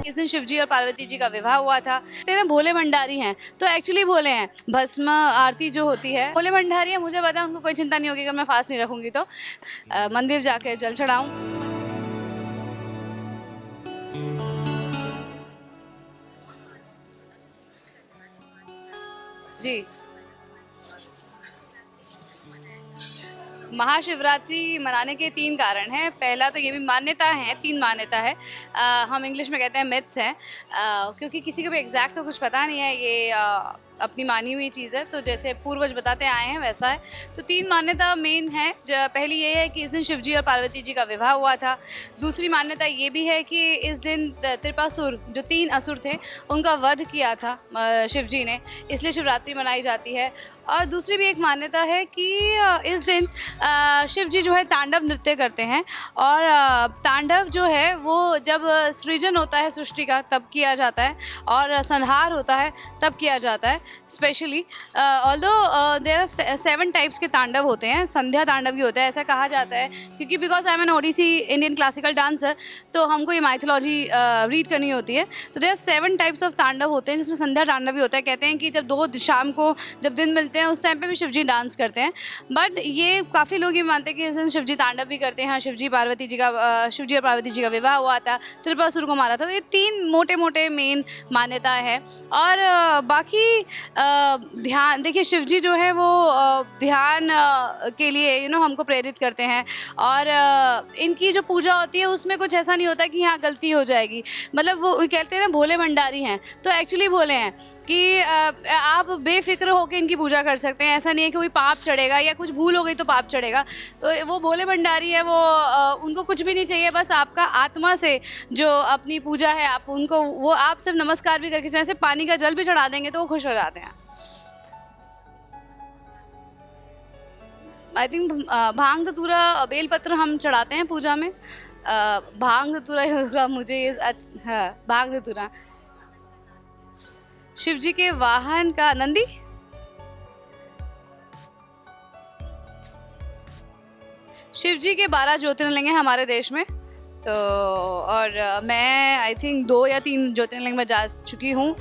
इस दिन शिव जी और पार्वती जी का विवाह हुआ था। तेरे भोले भंडारी हैं तो एक्चुअली भोले हैं। भस्म आरती जो होती है, भोले भंडारी है, मुझे पता है उनको कोई चिंता नहीं होगी अगर मैं फास्ट नहीं रखूंगी तो मंदिर जाके जल चढ़ाऊं। जी, महाशिवरात्रि मनाने के 3 कारण हैं। पहला तो ये भी मान्यता है, 3 मान्यता है। हम इंग्लिश में कहते हैं मिथ्स हैं, क्योंकि किसी को भी एग्जैक्ट तो कुछ पता नहीं है, ये अपनी मानी हुई चीज़ है, तो जैसे पूर्वज बताते आए हैं वैसा है। तो 3 मान्यता मेन है। पहली ये है कि इस दिन शिव जी और पार्वती जी का विवाह हुआ था। दूसरी मान्यता ये भी है कि इस दिन त्रिपासुर जो 3 असुर थे उनका वध किया था शिव जी ने, इसलिए शिवरात्रि मनाई जाती है। और दूसरी भी एक मान्यता है कि इस दिन शिव जी जो है तांडव नृत्य करते हैं, और तांडव जो है वो जब सृजन होता है सृष्टि का तब किया जाता है, और संहार होता है तब किया जाता है। Specially although there are 7 types के तांडव होते हैं, संध्या तांडव भी होता है ऐसा कहा जाता है, क्योंकि because I am an Odissi Indian classical dancer, तो हमको ये माइथोलॉजी रीड करनी होती है। तो देयर आर 7 टाइप्स ऑफ तांडव होते हैं, जिसमें संध्या तांडव भी होता है। कहते हैं कि जब 2 शाम को जब दिन मिलते हैं उस टाइम पे भी शिवजी डांस करते हैं। बट ये काफ़ी लोग ये मानते हैं कि इस दिन शिवजी तांडव भी करते हैं। शिवजी और पार्वती जी का विवाह हुआ था, त्रिपुरासुर को मारा था। तो ये 3 मोटे मोटे मेन मान्यता है। और बाकी ध्यान, देखिए शिवजी जो है वो ध्यान के लिए हमको प्रेरित करते हैं, और इनकी जो पूजा होती है उसमें कुछ ऐसा नहीं होता कि यहाँ गलती हो जाएगी। मतलब वो कहते हैं ना भोले भंडारी हैं, तो एक्चुअली भोले हैं कि आप बेफिक्र होकर इनकी पूजा कर सकते हैं। ऐसा नहीं है कि कोई पाप चढ़ेगा या कुछ भूल हो गई तो पाप चढ़ेगा। तो वो भोले भंडारी है, वो उनको कुछ भी नहीं चाहिए, बस आपका आत्मा से जो अपनी पूजा है आप उनको, वो आप सिर्फ नमस्कार भी करके जैसे पानी का जल भी चढ़ा देंगे तो वो खुश हो जाते हैं। आई थिंक भांग धतूरा बेलपत्र हम चढ़ाते हैं पूजा में। भांग धतूरा ही होगा, मुझे ये हाँ, भांग धतूरा। शिव जी के वाहन का नंदी। शिव जी के 12 ज्योतिर्लिंग हैं हमारे देश में, तो और मैं आई थिंक 2 या 3 ज्योतिर्लिंग में जा चुकी हूँ।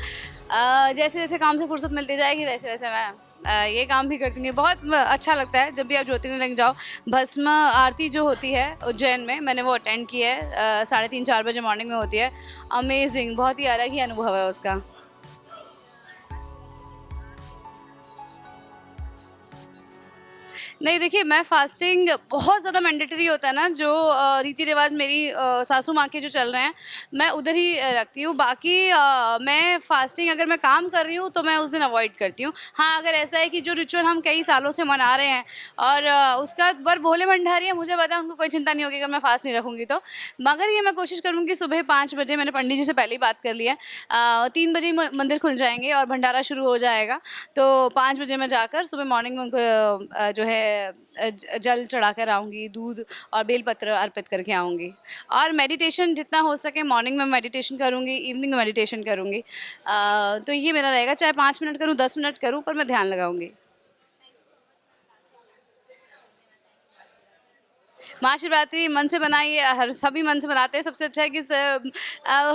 जैसे जैसे काम से फुर्सत मिलती जाएगी वैसे वैसे मैं ये काम भी करती हूँ। बहुत अच्छा लगता है जब भी आप ज्योतिर्लिंग जाओ। भस्म आरती जो होती है उज्जैन में, मैंने वो अटेंड की है, 3:30-4 बजे मॉर्निंग में होती है। अमेजिंग, बहुत ही अलग ही अनुभव है उसका। नहीं देखिए, मैं फास्टिंग बहुत ज़्यादा मैंडेटरी होता है ना, जो रीति रिवाज मेरी सासू माँ के जो चल रहे हैं मैं उधर ही रखती हूँ। बाकी मैं फास्टिंग अगर मैं काम कर रही हूँ तो मैं उस दिन अवॉइड करती हूँ। हाँ, अगर ऐसा है कि जो रिचुअल हम कई सालों से मना रहे हैं और उसका बर भोले भंडारी है, मुझे पता है उनको कोई चिंता नहीं होगी अगर मैं फास्ट नहीं रखूँगी तो। मगर ये मैं कोशिश करूँगी सुबह 5 बजे, मैंने पंडित जी से पहले ही बात कर लिया, 3 बजे मंदिर खुल जाएंगे और भंडारा शुरू हो जाएगा, तो 5 बजे मैं जाकर सुबह मॉर्निंग में उनको जो है जल चढ़ा कर आऊँगी, दूध और बेलपत्र अर्पित करके आऊँगी। और मेडिटेशन जितना हो सके मॉर्निंग में मेडिटेशन करूँगी, इवनिंग में मेडिटेशन करूँगी। तो ये मेरा रहेगा, चाहे 5 मिनट करूँ 10 मिनट करूँ, पर मैं ध्यान लगाऊँगी। महाशिवरात्रि मन से बनाइए, हर सभी मन से बनाते हैं। सबसे अच्छा है कि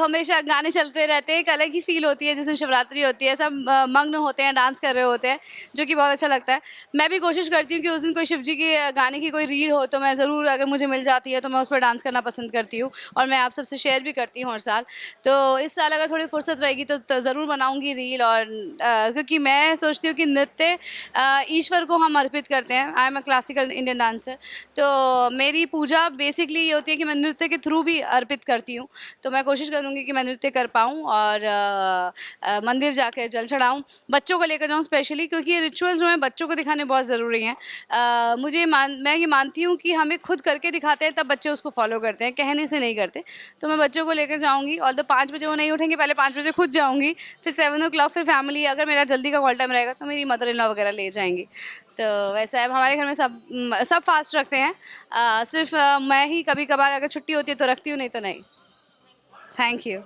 हमेशा गाने चलते रहते हैं, एक अलग ही फील होती है जिस दिन शिवरात्रि होती है। सब मग्न होते हैं, डांस कर रहे होते हैं, जो कि बहुत अच्छा लगता है। मैं भी कोशिश करती हूँ कि उस दिन कोई शिव जी के गाने की कोई रील हो तो मैं ज़रूर, अगर मुझे मिल जाती है तो मैं उस पर डांस करना पसंद करती हूँ, और मैं आप सबसे शेयर भी करती हूँ हर साल। तो इस साल अगर थोड़ी फुर्सत रहेगी तो ज़रूर बनाऊँगी रील। और क्योंकि मैं सोचती हूँ कि नृत्य ईश्वर को हम अर्पित करते हैं। I am a classical Indian dancer, तो मेरी पूजा बेसिकली ये होती है कि मैं नृत्य के थ्रू भी अर्पित करती हूँ। तो मैं कोशिश करूँगी कि मैं नृत्य कर पाऊँ और मंदिर जाकर जल चढ़ाऊँ, बच्चों को लेकर जाऊँ स्पेशली, क्योंकि ये रिचुअल्स जो हैं बच्चों को दिखाने बहुत ज़रूरी हैं। मैं ये मानती हूँ कि हमें खुद करके दिखाते हैं तब बच्चे उसको फॉलो करते हैं, कहने से नहीं करते। तो मैं बच्चों को लेकर जाऊँगी, और 5 बजे वो नहीं उठेंगे, पहले 5 बजे खुद जाऊँगी, फिर 7 ओ क्लॉक फिर फैमिली, अगर मेरा जल्दी का कॉल टाइम रहेगा तो मेरी मदर इन लॉ वगैरह ले जाएंगी। तो वैसा है, हमारे घर में सब फास्ट रखते हैं। सिर्फ मैं ही कभी कभार अगर छुट्टी होती है तो रखती हूँ, नहीं तो नहीं। Thank you.